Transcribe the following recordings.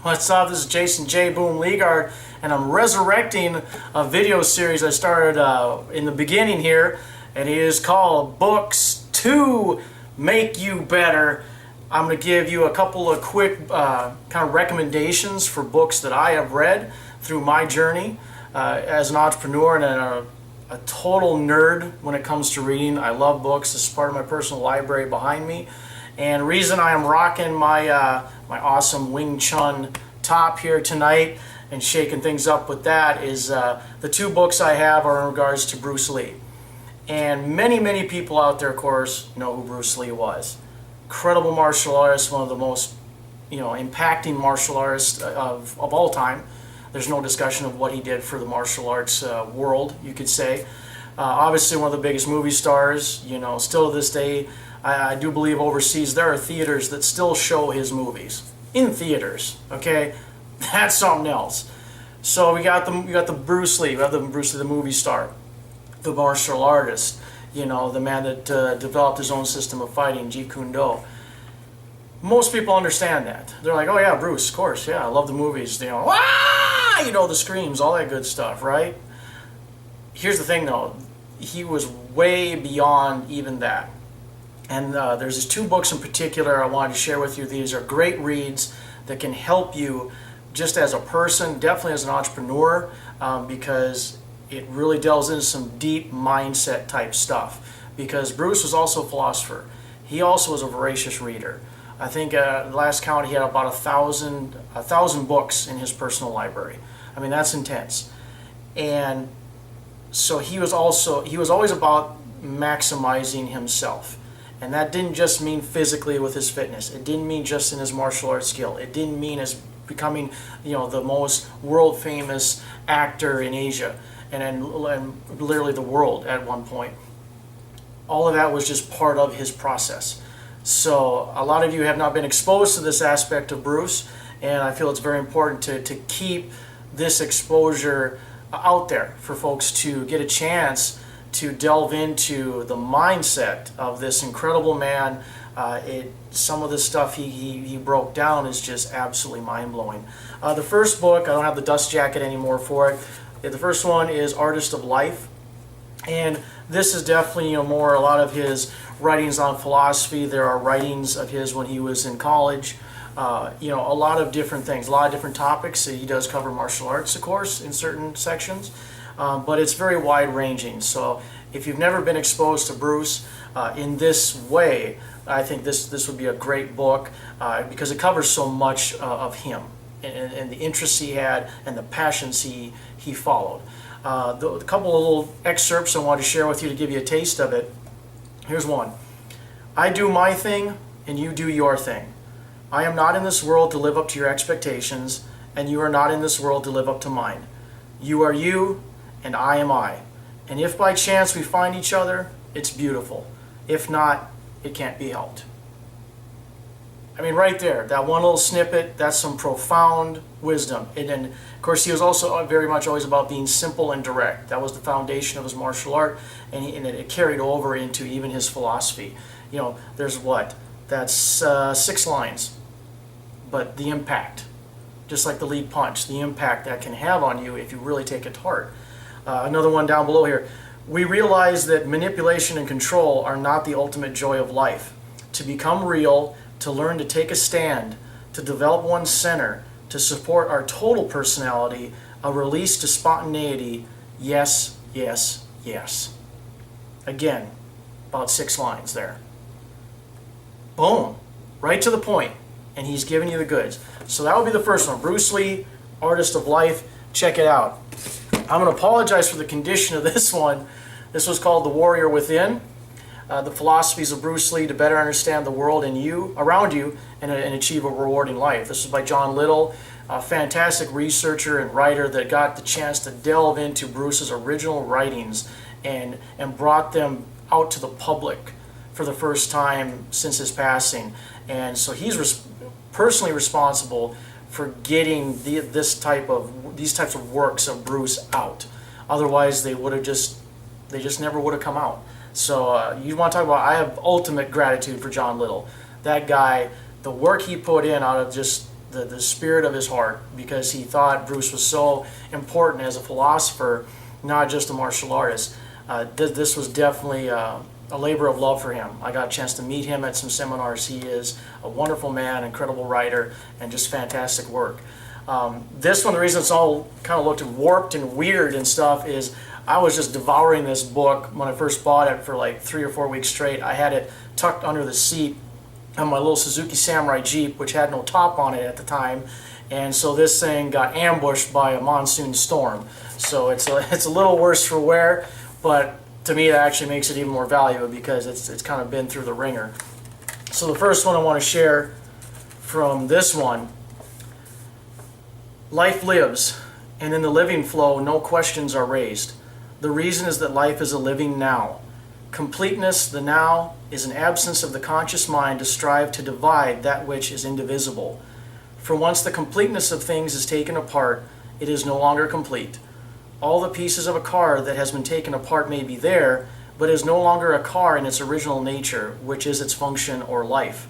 What's up? This is Jason J. Boom Leaguard, and I'm resurrecting a video series I started in the beginning here, and it is called Books to Make You Better. I'm going to give you a couple of quick kind of recommendations for books that I have read through my journey as an entrepreneur and a total nerd when it comes to reading. I love books. This is part of my personal library behind me. And the reason I am rocking my my awesome Wing Chun top here tonight and shaking things up with that is the two books I have are in regards to Bruce Lee. And many people out there, of course, know who Bruce Lee was. Incredible martial artist, one of the most impacting martial artists of all time. There's no discussion of what he did for the martial arts world, you could say. Obviously one of the biggest movie stars, still to this day. I do believe overseas there are theaters that still show his movies in theaters. Okay, that's something else. So we got the Bruce Lee, the movie star, the martial artist, the man that developed his own system of fighting, Jeet Kune Do. Most people understand that. They're like, oh yeah, Bruce, of course, yeah, I love the movies. The screams, all that good stuff, right? Here's the thing though, he was way beyond even that. And there's these two books in particular I wanted to share with you. These are great reads that can help you just as a person, definitely as an entrepreneur, because it really delves into some deep mindset type stuff. Because Bruce was also a philosopher. He also was a voracious reader. I think last count he had about 1,000 books in his personal library. I mean, that's intense. And so he was always about maximizing himself. And that didn't just mean physically with his fitness. It didn't mean just in his martial arts skill. It didn't mean as becoming, the most world famous actor in Asia and literally the world at one point. All of that was just part of his process. So a lot of you have not been exposed to this aspect of Bruce, and I feel it's very important to keep this exposure out there for folks to get a chance to delve into the mindset of this incredible man. Some of the stuff he broke down is just absolutely mind-blowing. The first book, I don't have the dust jacket anymore for it. The first one is Artist of Life. And this is definitely more a lot of his writings on philosophy. There are writings of his when he was in college. A lot of different things, a lot of different topics. He does cover martial arts, of course, in certain sections. But it's very wide-ranging. So if you've never been exposed to Bruce in this way, I think this would be a great book because it covers so much of him and the interests he had and the passions he followed. A couple of little excerpts I want to share with you to give you a taste of it. Here's one. I do my thing and you do your thing. I am not in this world to live up to your expectations, and you are not in this world to live up to mine. You are you, and I am I. And if by chance we find each other, it's beautiful. If not, it can't be helped. I mean, right there, that one little snippet, that's some profound wisdom. And of course, he was also very much always about being simple and direct. That was the foundation of his martial art, and it carried over into even his philosophy. There's what? That's 6 lines. But the impact, just like the lead punch, the impact that can have on you if you really take it to heart. Another one down below here. We realize that manipulation and control are not the ultimate joy of life. To become real, to learn to take a stand, to develop one's center, to support our total personality, a release to spontaneity, yes, yes, yes. Again, about 6 lines there. Boom, right to the point, and he's giving you the goods. So that would be the first one, Bruce Lee, Artist of Life. Check it out. I'm going to apologize for the condition of this one. This was called The Warrior Within, the philosophies of Bruce Lee to better understand the world and you, around you, and achieve a rewarding life. This is by John Little, a fantastic researcher and writer that got the chance to delve into Bruce's original writings and brought them out to the public for the first time since his passing. And so he's personally responsible for getting these types of works of Bruce out. Otherwise, they just never would have come out. So you want to talk about? I have ultimate gratitude for John Little. That guy, the work he put in out of just the spirit of his heart, because he thought Bruce was so important as a philosopher, not just a martial artist. This was definitely a labor of love for him. I got a chance to meet him at some seminars. He is a wonderful man, incredible writer, and just fantastic work. This one, the reason it's all kind of looked warped and weird and stuff is I was just devouring this book when I first bought it for like 3 or 4 weeks straight. I had it tucked under the seat on my little Suzuki Samurai Jeep, which had no top on it at the time, and so this thing got ambushed by a monsoon storm. So it's a little worse for wear, but to me that actually makes it even more valuable because it's kind of been through the ringer. So the first one I want to share from this one: life lives, and in the living flow no questions are raised. The reason is that life is a living now. Completeness, the now, is an absence of the conscious mind to strive to divide that which is indivisible. For once the completeness of things is taken apart, it is no longer complete. All the pieces of a car that has been taken apart may be there, but is no longer a car in its original nature, which is its function or life.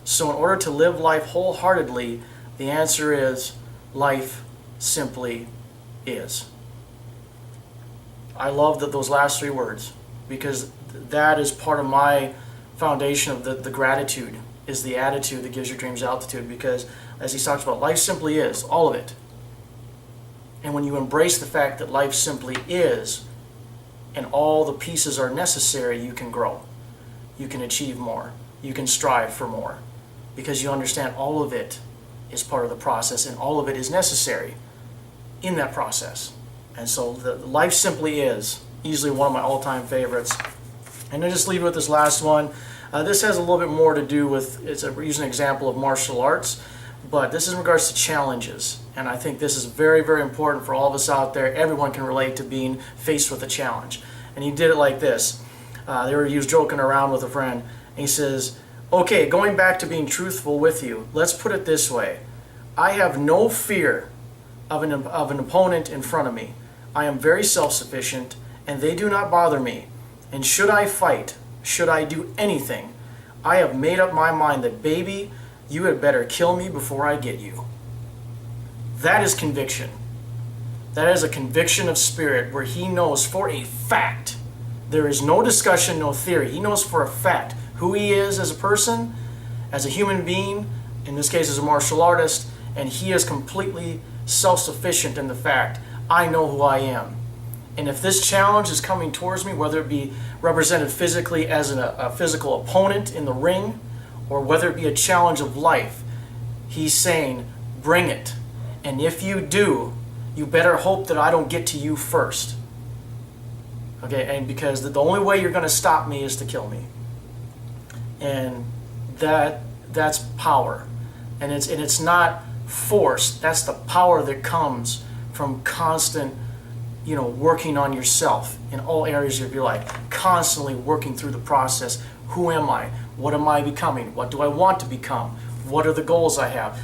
So in order to live life wholeheartedly, the answer is life simply is. I love those last 3 words, because that is part of my foundation of the gratitude, is the attitude that gives your dreams altitude. Because as he talks about, life simply is, all of it. And when you embrace the fact that life simply is and all the pieces are necessary, you can grow, you can achieve more, you can strive for more, because you understand all of it is part of the process and all of it is necessary in that process. And so the life simply is easily one of my all-time favorites. And I just leave it with this last one. This has a little bit more to do with, using an example of martial arts, but this is in regards to challenges. And I think this is very, very important for all of us out there. Everyone can relate to being faced with a challenge. And he did it like this. He was joking around with a friend. And he says, okay, going back to being truthful with you, let's put it this way. I have no fear of an opponent in front of me. I am very self-sufficient, and they do not bother me. And should I fight, should I do anything, I have made up my mind that, baby, you had better kill me before I get you. That is conviction. That is a conviction of spirit where he knows for a fact. There is no discussion, no theory. He knows for a fact who he is as a person, as a human being, in this case as a martial artist, and he is completely self-sufficient in the fact, I know who I am. And if this challenge is coming towards me, whether it be represented physically as a physical opponent in the ring, or whether it be a challenge of life, he's saying, bring it. And if you do, you better hope that I don't get to you first. Okay, and because the only way you're going to stop me is to kill me. And that's power. And it's not force. That's the power that comes from constant, working on yourself in all areas of your life, constantly working through the process. Who am I? What am I becoming? What do I want to become? What are the goals I have?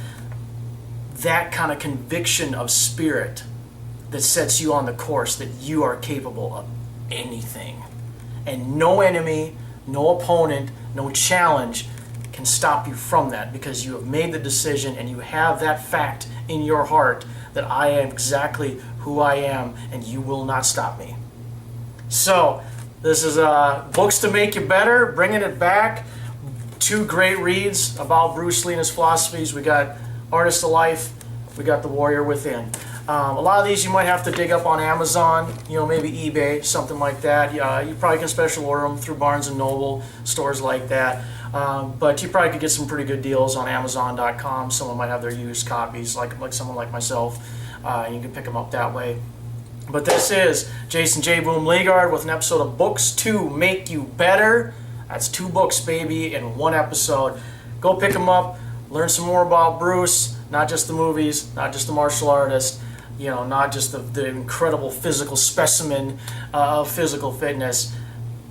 That kind of conviction of spirit that sets you on the course that you are capable of anything. And no enemy, no opponent, no challenge can stop you from that, because you have made the decision and you have that fact in your heart that I am exactly who I am and you will not stop me. So this is Books to Make You Better, bringing it back. 2 great reads about Bruce Lee and his philosophies. We got Artist of Life, we got The Warrior Within. A lot of these you might have to dig up on Amazon, maybe eBay, something like that. You probably can special order them through Barnes & Noble, stores like that. But you probably could get some pretty good deals on Amazon.com. Someone might have their used copies, like someone like myself. You can pick them up that way. But this is Jason J. Boom Leaguard with an episode of Books to Make You Better. That's 2 books, baby, in 1 episode. Go pick them up, learn some more about Bruce, not just the movies, not just the martial artist, not just the incredible physical specimen of physical fitness.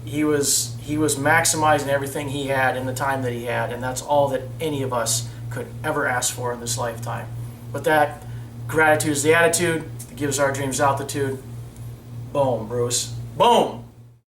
He was maximizing everything he had in the time that he had, and that's all that any of us could ever ask for in this lifetime. But that gratitude is the attitude that gives our dreams altitude. Boom, Bruce. Boom!